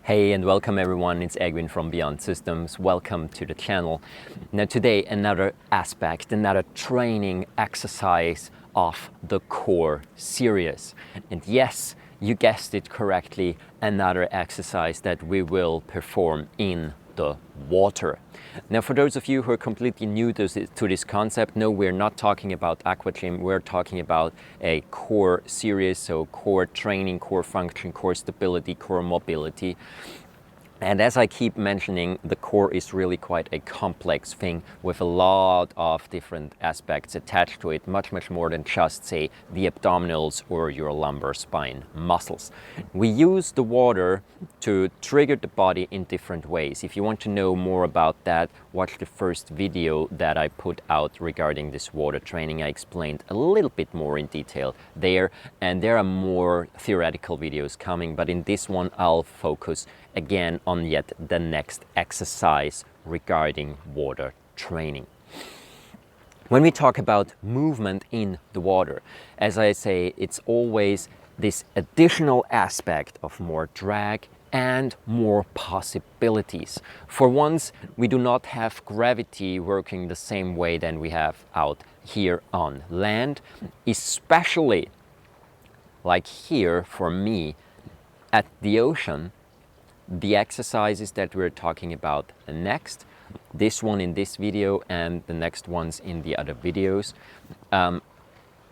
Hey and welcome everyone, it's Egwin from Beyond Systems. Welcome to the channel. Now today another aspect, another training exercise of the core series. And yes, you guessed it correctly, another exercise that we will perform in the water. Now for those of you who are completely new to this concept, no, we're not talking about aquagym, we're talking about a core series, so core training, core function, core stability, core mobility. And as I keep mentioning, the core is really quite a complex thing with a lot of different aspects attached to it, much more than just, say, the abdominals or your lumbar spine muscles. We use the water to trigger the body in different ways. If you want to know more about that, watch the first video that I put out regarding this water training. I explained a little bit more in detail there, and there are more theoretical videos coming, but in this one I'll focus again on yet the next exercise regarding water training. When we talk about movement in the water, as I say, it's always this additional aspect of more drag and more possibilities. For once, we do not have gravity working the same way than we have out here on land, especially like here for me at the ocean. The exercises that we're talking about next, this one in this video and the next ones in the other videos,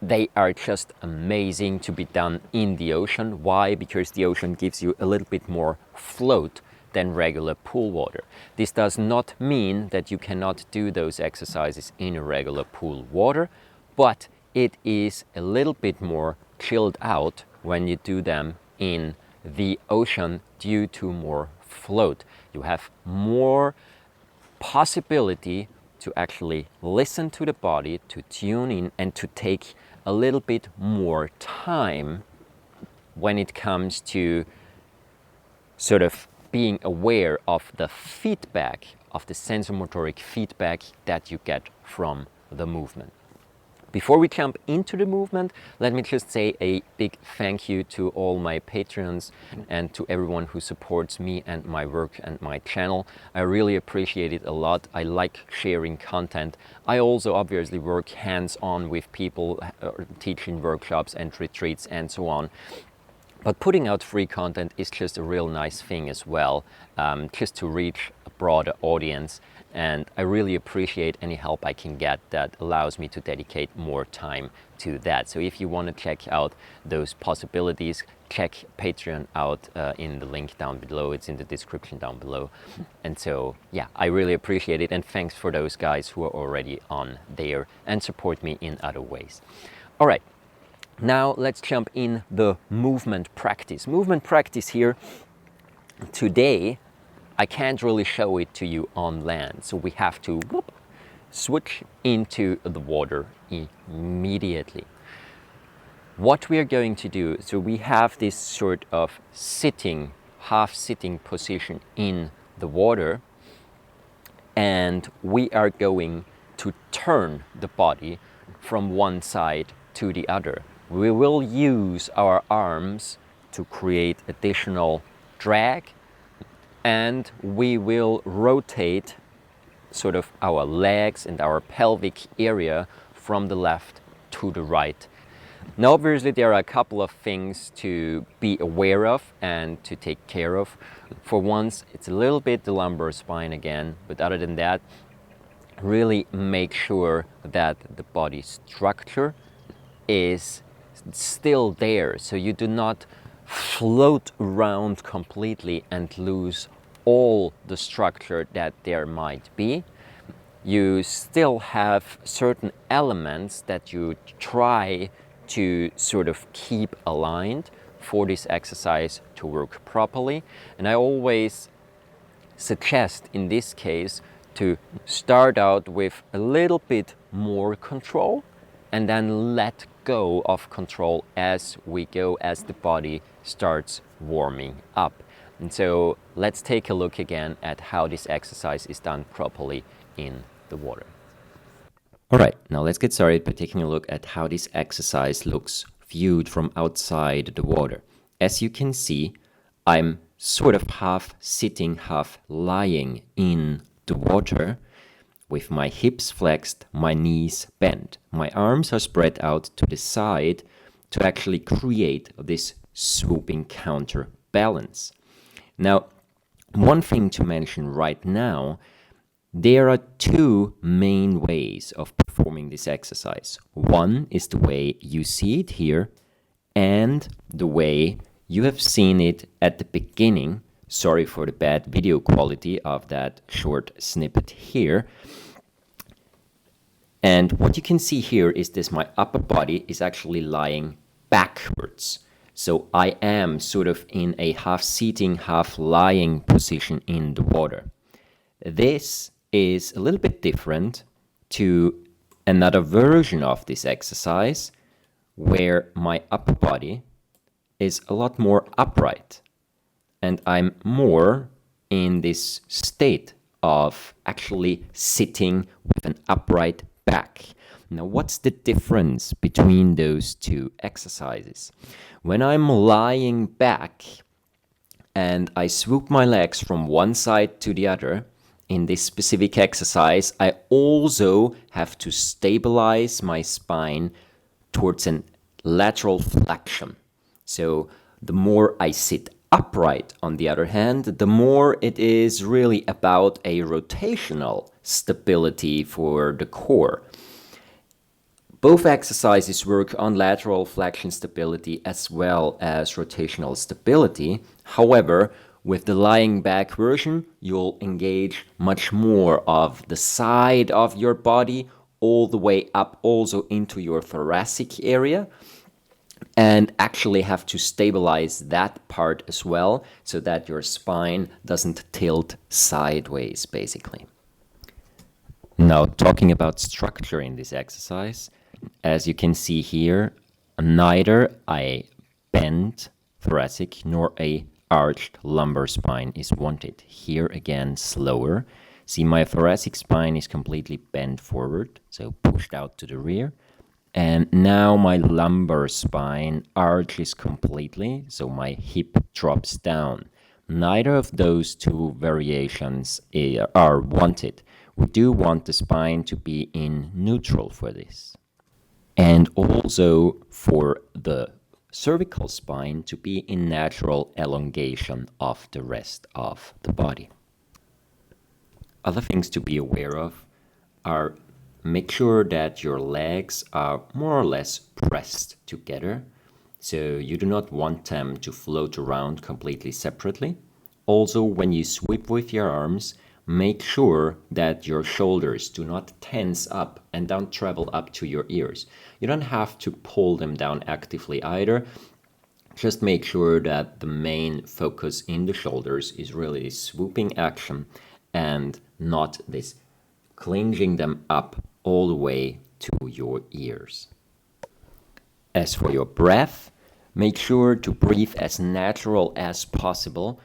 they are just amazing to be done in the ocean. Why? Because the ocean gives you a little bit more float than regular pool water. This does not mean that you cannot do those exercises in a regular pool water, but it is a little bit more chilled out when you do them in the ocean due to more float. You have more possibility to actually listen to the body, to tune in, and to take a little bit more time when it comes to sort of being aware of the feedback, of the sensomotoric feedback that you get from the movement. Before we jump into the movement, let me just say a big thank you to all my Patreons and to everyone who supports me and my work and my channel. I really appreciate it a lot. I like sharing content. I also obviously work hands-on with people, teaching workshops and retreats and so on. But putting out free content is just a real nice thing as well, just to reach a broader audience. And I really appreciate any help I can get that allows me to dedicate more time to that. So if you want to check out those possibilities, check Patreon out in the link down below. It's in the description down below. And so, yeah, I really appreciate it. And thanks for those guys who are already on there and support me in other ways. All right, now let's jump in the movement practice. Movement practice here today. I can't really show it to you on land, so we have to switch into the water immediately. What we are going to do, so we have this sort of sitting, half-sitting position in the water, and we are going to turn the body from one side to the other. We will use our arms to create additional drag, and we will rotate sort of our legs and our pelvic area from the left to the right. Now obviously there are a couple of things to be aware of and to take care of. For once, it's a little bit the lumbar spine again, but other than that, really make sure that the body structure is still there, so you do not float around completely and lose all the structure that there might be. You still have certain elements that you try to sort of keep aligned for this exercise to work properly. And I always suggest in this case to start out with a little bit more control and then let go of control as we go, as the body starts warming up. And so let's take a look again at how this exercise is done properly in the water. All right, now let's get started by taking a look at how this exercise looks viewed from outside the water. As you can see, I'm sort of half sitting, half lying in the water with my hips flexed, my knees bent. My arms are spread out to the side to actually create this swooping counterbalance. Now, one thing to mention right now, there are two main ways of performing this exercise. One is the way you see it here, and the way you have seen it at the beginning. Sorry for the bad video quality of that short snippet here. And what you can see here is this: my upper body is actually lying backwards. So I am sort of in a half sitting, half lying position in the water. This is a little bit different to another version of this exercise where my upper body is a lot more upright and I'm more in this state of actually sitting with an upright back. Now, what's the difference between those two exercises? When I'm lying back and I swoop my legs from one side to the other, in this specific exercise, I also have to stabilize my spine towards a lateral flexion. So the more I sit upright, on the other hand, the more it is really about a rotational stability for the core. Both exercises work on lateral flexion stability as well as rotational stability. However, with the lying back version, you'll engage much more of the side of your body all the way up also into your thoracic area, and actually have to stabilize that part as well so that your spine doesn't tilt sideways, basically. Now, talking about structure in this exercise, as you can see here, neither a bent thoracic nor a arched lumbar spine is wanted. Here again, slower. See, my thoracic spine is completely bent forward, so pushed out to the rear. And now my lumbar spine arches completely, so my hip drops down. Neither of those two variations are wanted. We do want the spine to be in neutral for this. And also for the cervical spine to be in natural elongation of the rest of the body. Other things to be aware of are: make sure that your legs are more or less pressed together, so you do not want them to float around completely separately. Also, when you sweep with your arms, make sure that your shoulders do not tense up and don't travel up to your ears. You don't have to pull them down actively either. Just make sure that the main focus in the shoulders is really swooping action and not this clinging them up all the way to your ears. As for your breath, make sure to breathe as natural as possible.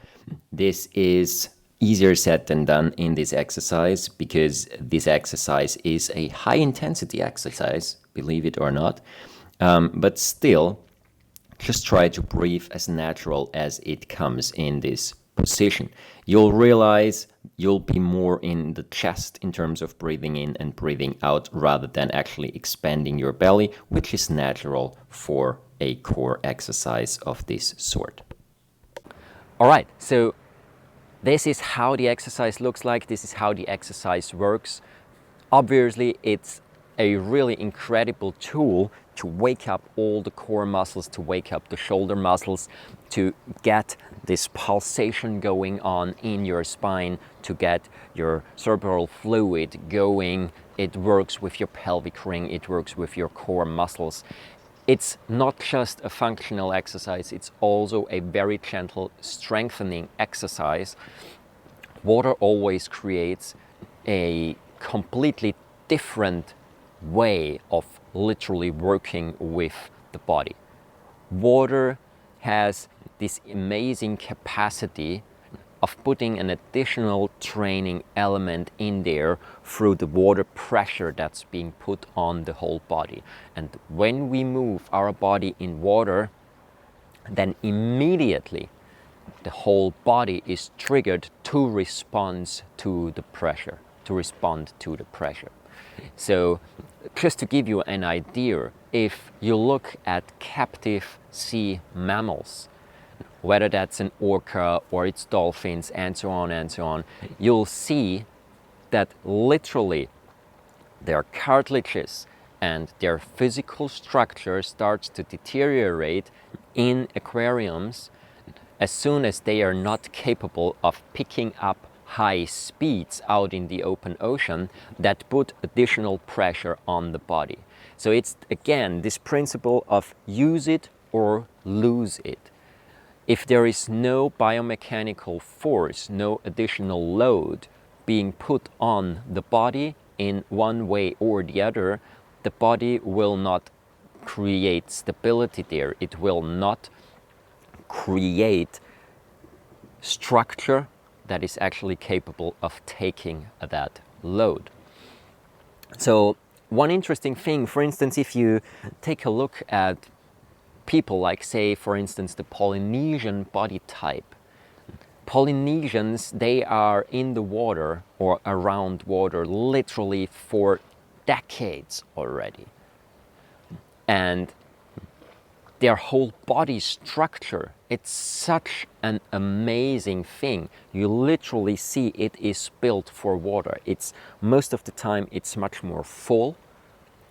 This is easier said than done in this exercise because this exercise is a high intensity exercise, believe it or not. But still, just try to breathe as natural as it comes in this position. You'll realize you'll be more in the chest in terms of breathing in and breathing out rather than actually expanding your belly, which is natural for a core exercise of this sort. All right, so this is how the exercise looks like. This is how the exercise works. Obviously, it's a really incredible tool to wake up all the core muscles, to wake up the shoulder muscles, to get this pulsation going on in your spine, to get your cerebral fluid going. It works with your pelvic ring, it works with your core muscles. It's not just a functional exercise, it's also a very gentle strengthening exercise. Water always creates a completely different way of literally working with the body. Water has this amazing capacity of putting an additional training element in there through the water pressure that's being put on the whole body. And when we move our body in water, then immediately the whole body is triggered to respond to the pressure, So just to give you an idea, if you look at captive sea mammals, whether that's an orca or it's dolphins and so on, you'll see that literally their cartilages and their physical structure starts to deteriorate in aquariums as soon as they are not capable of picking up high speeds out in the open ocean that put additional pressure on the body. So it's again this principle of use it or lose it. If there is no biomechanical force, no additional load being put on the body in one way or the other, the body will not create stability there. It will not create structure that is actually capable of taking that load. So one interesting thing, for instance, if you take a look at people like, say, for instance, the Polynesian body type. Polynesians, they are in the water or around water literally for decades already. And their whole body structure, it's such an amazing thing. You literally see it is built for water. It's most of the time it's much more full.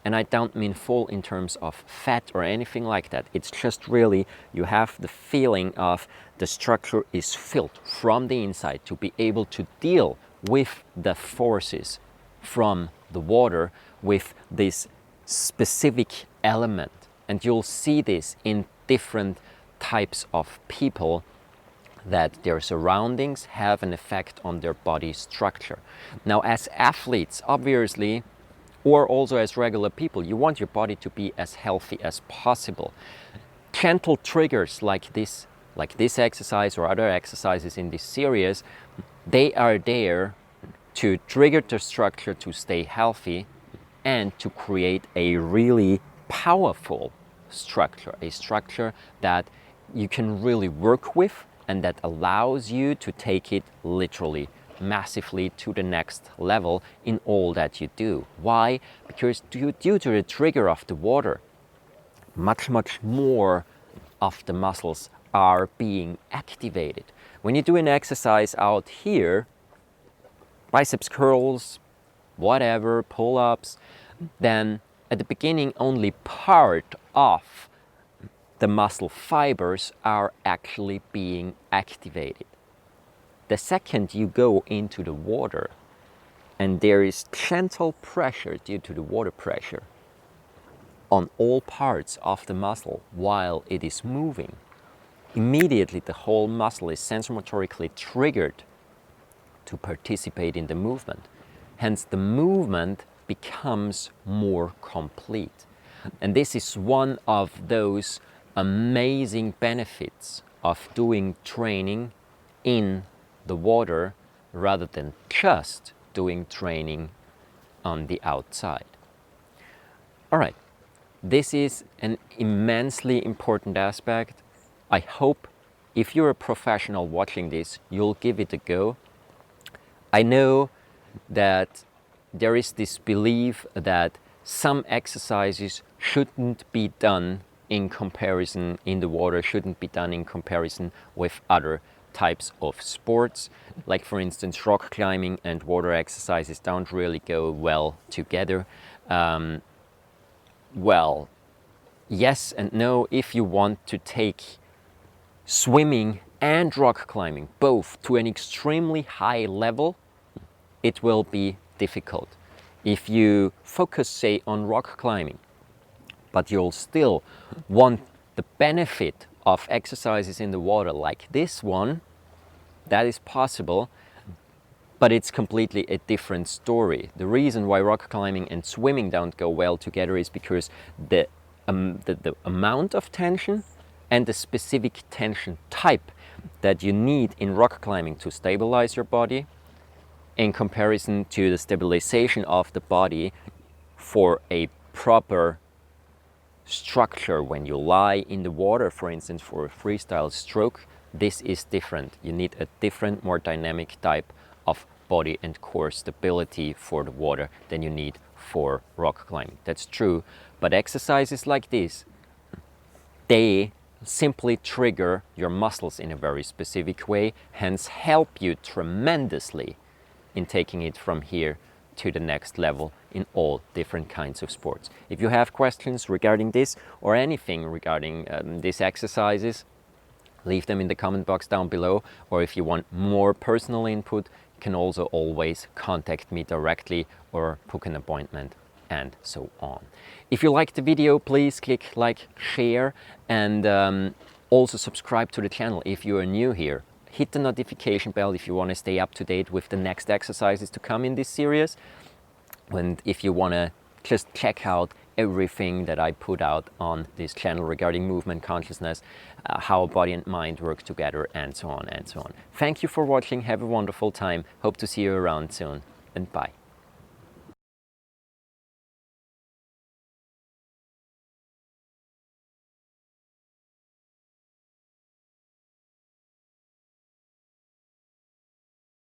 And I don't mean full in terms of fat or anything like that. It's just really, you have the feeling of the structure is filled from the inside to be able to deal with the forces from the water with this specific element. And you'll see this in different types of people, that their surroundings have an effect on their body structure. Now, as athletes, obviously, or also as regular people, you want your body to be as healthy as possible. Gentle triggers like this exercise or other exercises in this series, they are there to trigger the structure to stay healthy and to create a really powerful structure, a structure that you can really work with and that allows you to take it literally massively to the next level in all that you do. Why? Because due to the trigger of the water, much more of the muscles are being activated. When you do an exercise out here, biceps curls, whatever, pull-ups, then at the beginning only part of the muscle fibers are actually being activated. The second you go into the water and there is gentle pressure due to the water pressure on all parts of the muscle while it is moving, immediately the whole muscle is sensorimotorically triggered to participate in the movement. Hence the movement becomes more complete. And this is one of those amazing benefits of doing training in the water rather than just doing training on the outside. All right, this is an immensely important aspect. I hope if you're a professional watching this, you'll give it a go. I know that there is this belief that some exercises shouldn't be done in comparison in the water, shouldn't be done in comparison with other types of sports. Like for instance, rock climbing and water exercises don't really go well together. Well, yes and no. If you want to take swimming and rock climbing both to an extremely high level, it will be difficult. If you focus, say, on rock climbing, but you'll still want the benefit of exercises in the water like this one, that is possible, but it's completely a different story. The reason why rock climbing and swimming don't go well together is because the amount of tension and the specific tension type that you need in rock climbing to stabilize your body in comparison to the stabilization of the body for a proper structure when you lie in the water, for instance, for a freestyle stroke, This is different. You need a different, more dynamic type of body and core stability for the water than you need for rock climbing. That's true, but exercises like this, they simply trigger your muscles in a very specific way, hence help you tremendously in taking it from here to the next level in all different kinds of sports. If you have questions regarding this or anything regarding these exercises, leave them in the comment box down below, or if you want more personal input, you can also always contact me directly or book an appointment and so on. If you liked the video, please click like, share, and also subscribe to the channel if you are new here. Hit the notification bell if you want to stay up to date with the next exercises to come in this series. And if you want to just check out everything that I put out on this channel regarding movement consciousness, how body and mind work together, and so on and so on. Thank you for watching. Have a wonderful time. Hope to see you around soon, and bye.